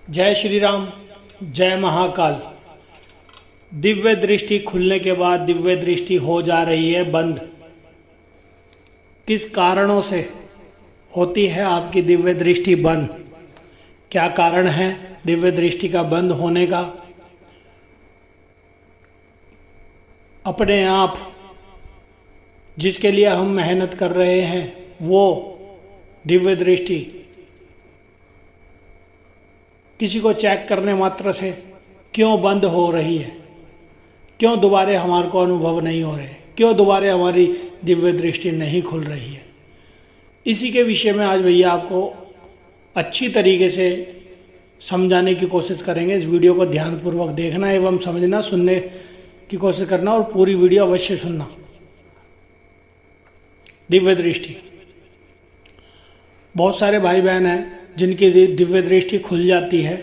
जय श्री राम, जय महाकाल। दिव्य दृष्टि खुलने के बाद दिव्य दृष्टि हो जा रही है बंद। किस कारणों से होती है आपकी दिव्य दृष्टि बंद? क्या कारण है दिव्य दृष्टि का बंद होने का? अपने आप जिसके लिए हम मेहनत कर रहे हैं वो दिव्य दृष्टि किसी को चेक करने मात्र से क्यों बंद हो रही है? क्यों दोबारे हमारे को अनुभव नहीं हो रहे? क्यों दोबारे हमारी दिव्य दृष्टि नहीं खुल रही है? इसी के विषय में आज भैया आपको अच्छी तरीके से समझाने की कोशिश करेंगे। इस वीडियो को ध्यानपूर्वक देखना एवं समझना, सुनने की कोशिश करना और पूरी वीडियो अवश्य सुनना। दिव्य दृष्टि, बहुत सारे भाई बहन हैं जिनकी दिव्य दृष्टि खुल जाती है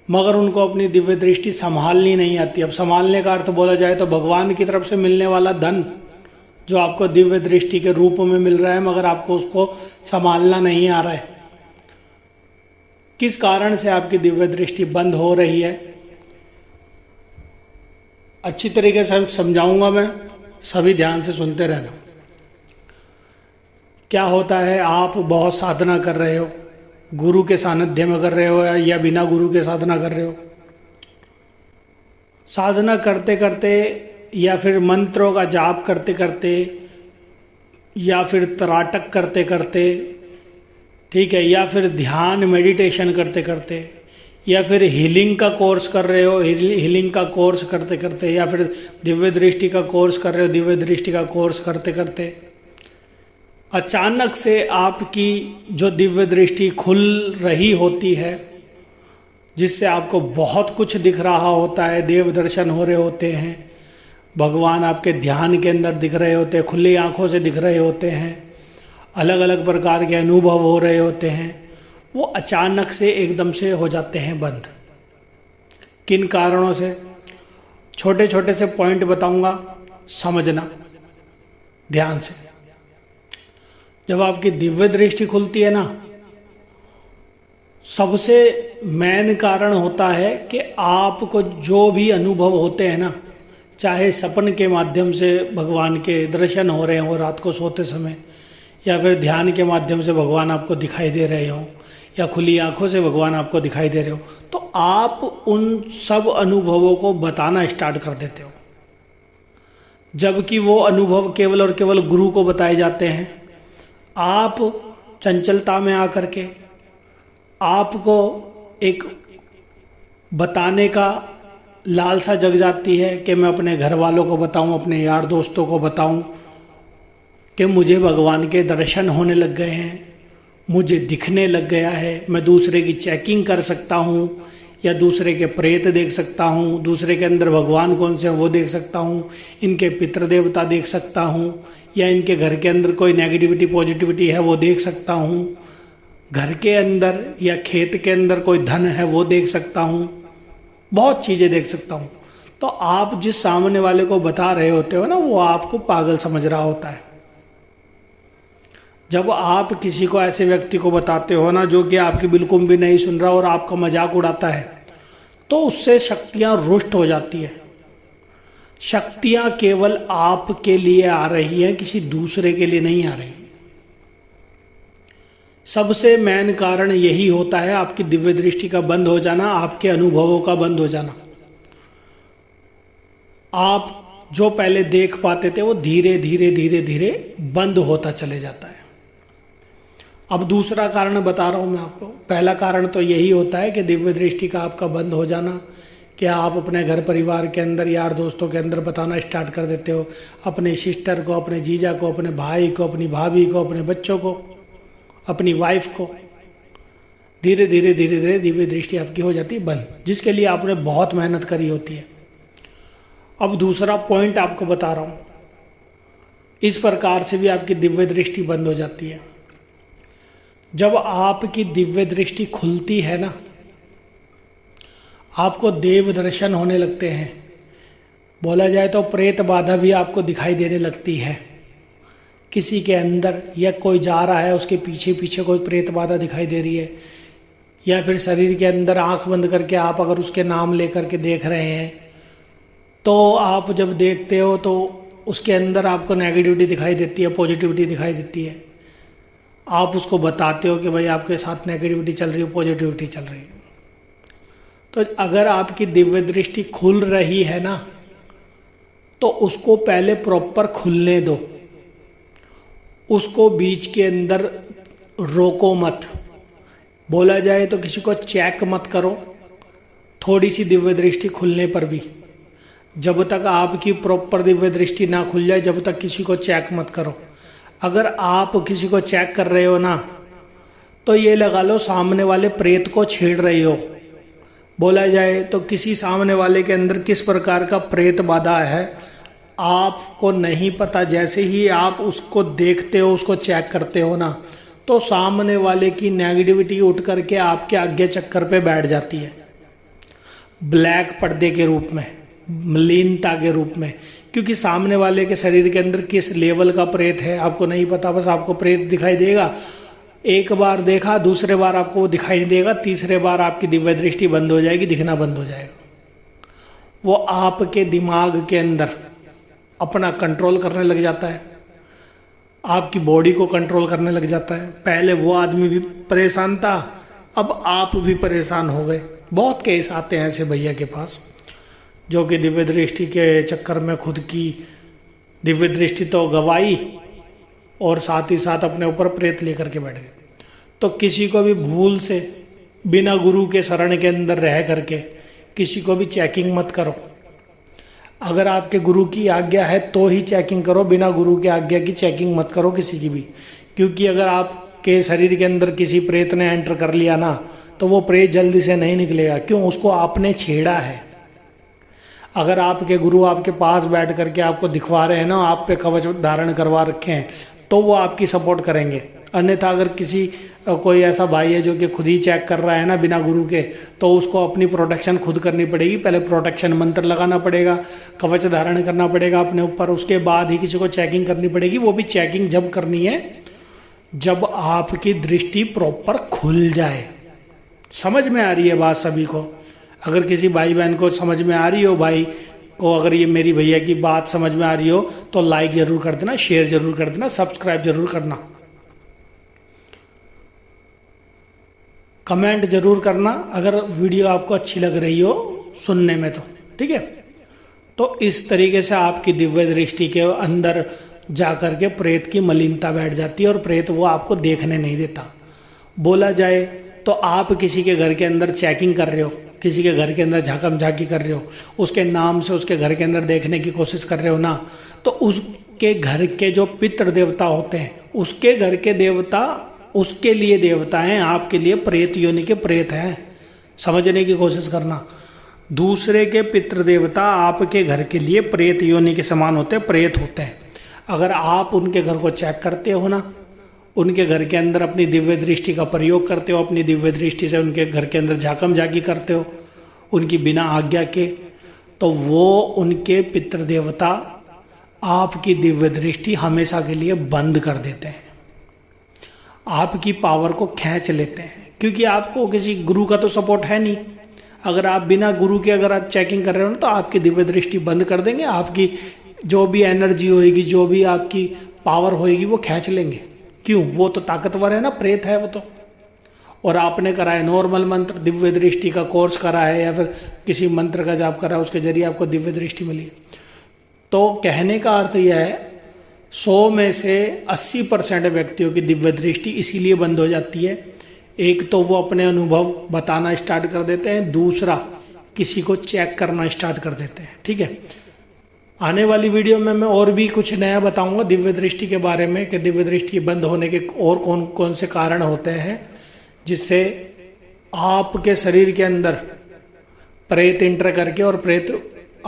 मगर उनको अपनी दिव्य दृष्टि संभालनी नहीं आती। अब संभालने का अर्थ बोला जाए तो भगवान की तरफ से मिलने वाला धन जो आपको दिव्य दृष्टि के रूप में मिल रहा है मगर आपको उसको संभालना नहीं आ रहा है। किस कारण से आपकी दिव्य दृष्टि बंद हो रही है अच्छी तरीके से समझाऊंगा मैं, सभी ध्यान से सुनते रहना। क्या होता है, आप बहुत साधना कर रहे हो, गुरु के सानिध्य में कर रहे हो या बिना गुरु के साधना कर रहे हो। साधना करते करते या फिर मंत्रों का जाप करते करते या फिर तराटक करते करते, ठीक है, या फिर ध्यान मेडिटेशन करते करते या फिर हीलिंग का कोर्स कर रहे हो, हीलिंग का कोर्स करते करते या फिर दिव्य दृष्टि का कोर्स कर रहे हो, दिव्य दृष्टि का कोर्स करते करते अचानक से आपकी जो दिव्य दृष्टि खुल रही होती है जिससे आपको बहुत कुछ दिख रहा होता है, देव दर्शन हो रहे होते हैं, भगवान आपके ध्यान के अंदर दिख रहे होते हैं, खुली आंखों से दिख रहे होते हैं, अलग अलग प्रकार के अनुभव हो रहे होते हैं, वो अचानक से एकदम से हो जाते हैं बंद। किन कारणों से? छोटे छोटे से पॉइंट बताऊंगा, समझना ध्यान से। जब आपकी दिव्य दृष्टि खुलती है ना, सबसे मेन कारण होता है कि आपको जो भी अनुभव होते हैं ना, चाहे सपन के माध्यम से भगवान के दर्शन हो रहे हो रात को सोते समय, या फिर ध्यान के माध्यम से भगवान आपको दिखाई दे रहे हो, या खुली आंखों से भगवान आपको दिखाई दे रहे हो, तो आप उन सब अनुभवों को बताना स्टार्ट कर देते हो, जबकि वो अनुभव केवल और केवल गुरु को बताए जाते हैं। आप चंचलता में आकर के आपको एक बताने का लालसा जग जाती है कि मैं अपने घर वालों को बताऊं, अपने यार दोस्तों को बताऊं कि मुझे भगवान के दर्शन होने लग गए हैं, मुझे दिखने लग गया है, मैं दूसरे की चेकिंग कर सकता हूं या दूसरे के प्रेत देख सकता हूं, दूसरे के अंदर भगवान कौन से हैं वो देख सकता हूं, इनके पितृ देवता देख सकता हूं, या इनके घर के अंदर कोई नेगेटिविटी पॉजिटिविटी है वो देख सकता हूँ, घर के अंदर या खेत के अंदर कोई धन है वो देख सकता हूँ, बहुत चीज़ें देख सकता हूँ। तो आप जिस सामने वाले को बता रहे होते हो ना, वो आपको पागल समझ रहा होता है। जब आप किसी को, ऐसे व्यक्ति को बताते हो ना जो कि आपकी बिल्कुल भी नहीं सुन रहा और आपका मजाक उड़ाता है, तो उससे शक्तियाँ रुष्ट हो जाती है। शक्तियां केवल आपके लिए आ रही हैं, किसी दूसरे के लिए नहीं आ रही। सबसे मेन कारण यही होता है आपकी दिव्य दृष्टि का बंद हो जाना, आपके अनुभवों का बंद हो जाना। आप जो पहले देख पाते थे वो धीरे धीरे धीरे धीरे बंद होता चले जाता है। अब दूसरा कारण बता रहा हूं मैं आपको। पहला कारण तो यही होता है कि दिव्य दृष्टि का आपका बंद हो जाना, कि आप अपने घर परिवार के अंदर, यार दोस्तों के अंदर बताना स्टार्ट कर देते हो, अपने सिस्टर को, अपने जीजा को, अपने भाई को, अपनी भाभी को, अपने बच्चों को, अपनी वाइफ को। धीरे धीरे धीरे धीरे दिव्य दृष्टि आपकी हो जाती है बंद, जिसके लिए आपने बहुत मेहनत करी होती है। अब दूसरा पॉइंट आपको बता रहा हूँ, इस प्रकार से भी आपकी दिव्य दृष्टि बंद हो जाती है। जब आपकी दिव्य दृष्टि खुलती है ना, आपको देव दर्शन होने लगते हैं। बोला जाए तो प्रेत बाधा भी आपको दिखाई देने लगती है। किसी के अंदर या कोई जा रहा है उसके पीछे पीछे कोई प्रेत बाधा दिखाई दे रही है, या फिर शरीर के अंदर आंख बंद करके आप अगर उसके नाम लेकर के देख रहे हैं, तो आप जब देखते हो तो उसके अंदर आपको नेगेटिविटी दिखाई देती है, पॉजिटिविटी दिखाई देती है। आप उसको बताते हो कि भाई आपके साथ नेगेटिविटी चल रही है, पॉजिटिविटी चल रही है। तो अगर आपकी दिव्य दृष्टि खुल रही है ना, तो उसको पहले प्रॉपर खुलने दो, उसको बीच के अंदर रोको मत। बोला जाए तो किसी को चेक मत करो थोड़ी सी दिव्य दृष्टि खुलने पर भी। जब तक आपकी प्रॉपर दिव्य दृष्टि ना खुल जाए, जब तक किसी को चेक मत करो। अगर आप किसी को चेक कर रहे हो ना, तो ये लगा लो सामने वाले प्रेत को छेड़ रही हो। बोला जाए तो किसी सामने वाले के अंदर किस प्रकार का प्रेत बाधा है आपको नहीं पता। जैसे ही आप उसको देखते हो, उसको चेक करते हो ना, तो सामने वाले की नेगेटिविटी उठ करके आपके आज्ञा चक्कर पे बैठ जाती है, ब्लैक पर्दे के रूप में, मलिनता के रूप में। क्योंकि सामने वाले के शरीर के अंदर किस लेवल का प्रेत है आपको नहीं पता। बस आपको प्रेत दिखाई देगा, एक बार देखा, दूसरे बार आपको वो दिखाई नहीं देगा, तीसरे बार आपकी दिव्य दृष्टि बंद हो जाएगी, दिखना बंद हो जाएगा। वो आपके दिमाग के अंदर अपना कंट्रोल करने लग जाता है, आपकी बॉडी को कंट्रोल करने लग जाता है। पहले वो आदमी भी परेशान था, अब आप भी परेशान हो गए। बहुत केस आते हैं ऐसे भैया के पास, जो कि दिव्य दृष्टि के चक्कर में खुद की दिव्य दृष्टि तो गवाई और साथ ही साथ अपने ऊपर प्रेत लेकर के बैठ गए। तो किसी को भी भूल से बिना गुरु के शरण के अंदर रह करके किसी को भी चेकिंग मत करो। अगर आपके गुरु की आज्ञा है तो ही चेकिंग करो, बिना गुरु की आज्ञा की चेकिंग मत करो किसी की भी। क्योंकि अगर आपके शरीर के अंदर किसी प्रेत ने एंटर कर लिया ना, तो वो प्रेत जल्दी से नहीं निकलेगा। क्यों? उसको आपने छेड़ा है। अगर आपके गुरु आपके पास बैठ करके आपको दिखवा रहे हैं ना, आप पे कवच धारण करवा रखे हैं, तो वो आपकी सपोर्ट करेंगे। अन्यथा अगर कोई ऐसा भाई है जो कि खुद ही चेक कर रहा है ना बिना गुरु के, तो उसको अपनी प्रोटेक्शन खुद करनी पड़ेगी। पहले प्रोटेक्शन मंत्र लगाना पड़ेगा, कवच धारण करना पड़ेगा अपने ऊपर, उसके बाद ही किसी को चेकिंग करनी पड़ेगी। वो भी चेकिंग जब करनी है जब आपकी दृष्टि प्रॉपर खुल जाए। समझ में आ रही है बात सभी को? अगर किसी भाई बहन को समझ में आ रही हो, भाई को अगर ये मेरी भैया की बात समझ में आ रही हो, तो लाइक जरूर कर देना, शेयर जरूर कर देना, सब्सक्राइब जरूर करना, कमेंट जरूर करना अगर वीडियो आपको अच्छी लग रही हो सुनने में, तो ठीक है। तो इस तरीके से आपकी दिव्य दृष्टि के अंदर जाकर के प्रेत की मलिनता बैठ जाती है और प्रेत वो आपको देखने नहीं देता। बोला जाए तो आप किसी के घर के अंदर चेकिंग कर रहे हो, किसी के घर के अंदर झाकम झाकी कर रहे हो, उसके नाम से उसके घर के अंदर देखने की कोशिश कर रहे हो ना, तो उसके घर के जो पितृ देवता होते हैं, उसके घर के देवता उसके लिए देवता हैं, आपके लिए प्रेत योनि के प्रेत हैं। समझने की कोशिश करना। दूसरे के पितृ देवता आपके घर के लिए प्रेत योनि के समान होते हैं, प्रेत होते हैं। अगर आप उनके घर को चेक करते हो ना, उनके घर के अंदर अपनी दिव्य दृष्टि का प्रयोग करते हो, अपनी दिव्य दृष्टि से उनके घर के अंदर झाकम झाकी करते हो उनकी बिना आज्ञा के, तो वो उनके पितृ देवता आपकी दिव्य दृष्टि हमेशा के लिए बंद कर देते हैं, आपकी पावर को खींच लेते हैं। क्योंकि आपको किसी गुरु का तो सपोर्ट है नहीं। अगर आप बिना गुरु के अगर आप चेकिंग कर रहे हो तो आपकी दिव्य दृष्टि बंद कर देंगे, आपकी जो भी एनर्जी होएगी, जो भी आपकी पावर होएगी, वो खींच लेंगे। क्यों? वो तो ताकतवर है ना, प्रेत है वो तो। और आपने करा है नॉर्मल मंत्र, दिव्य दृष्टि का कोर्स करा है, या फिर किसी मंत्र का जाप करा है, उसके जरिए आपको दिव्य दृष्टि मिली है। तो कहने का अर्थ यह है 100 में से 80% व्यक्तियों की दिव्य दृष्टि इसीलिए बंद हो जाती है। एक तो वो अपने अनुभव बताना स्टार्ट कर देते हैं, दूसरा किसी को चेक करना स्टार्ट कर देते हैं। ठीक है, आने वाली वीडियो में मैं और भी कुछ नया बताऊंगा दिव्य दृष्टि के बारे में, कि दिव्य दृष्टि बंद होने के और कौन कौन से कारण होते हैं जिससे आपके शरीर के अंदर प्रेत इंटर करके और प्रेत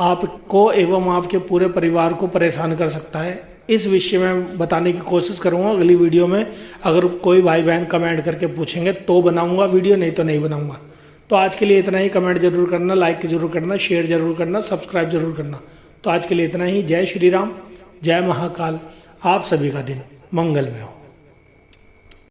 आपको एवं आपके पूरे परिवार को परेशान कर सकता है। इस विषय में बताने की कोशिश करूंगा अगली वीडियो में। अगर कोई भाई बहन कमेंट करके पूछेंगे तो बनाऊंगा वीडियो, नहीं तो नहीं बनाऊंगा। तो आज के लिए इतना ही। कमेंट जरूर करना, लाइक जरूर करना, शेयर जरूर करना, सब्सक्राइब जरूर करना। तो आज के लिए इतना ही। जय श्री राम, जय महाकाल। आप सभी का दिन मंगलमय हो।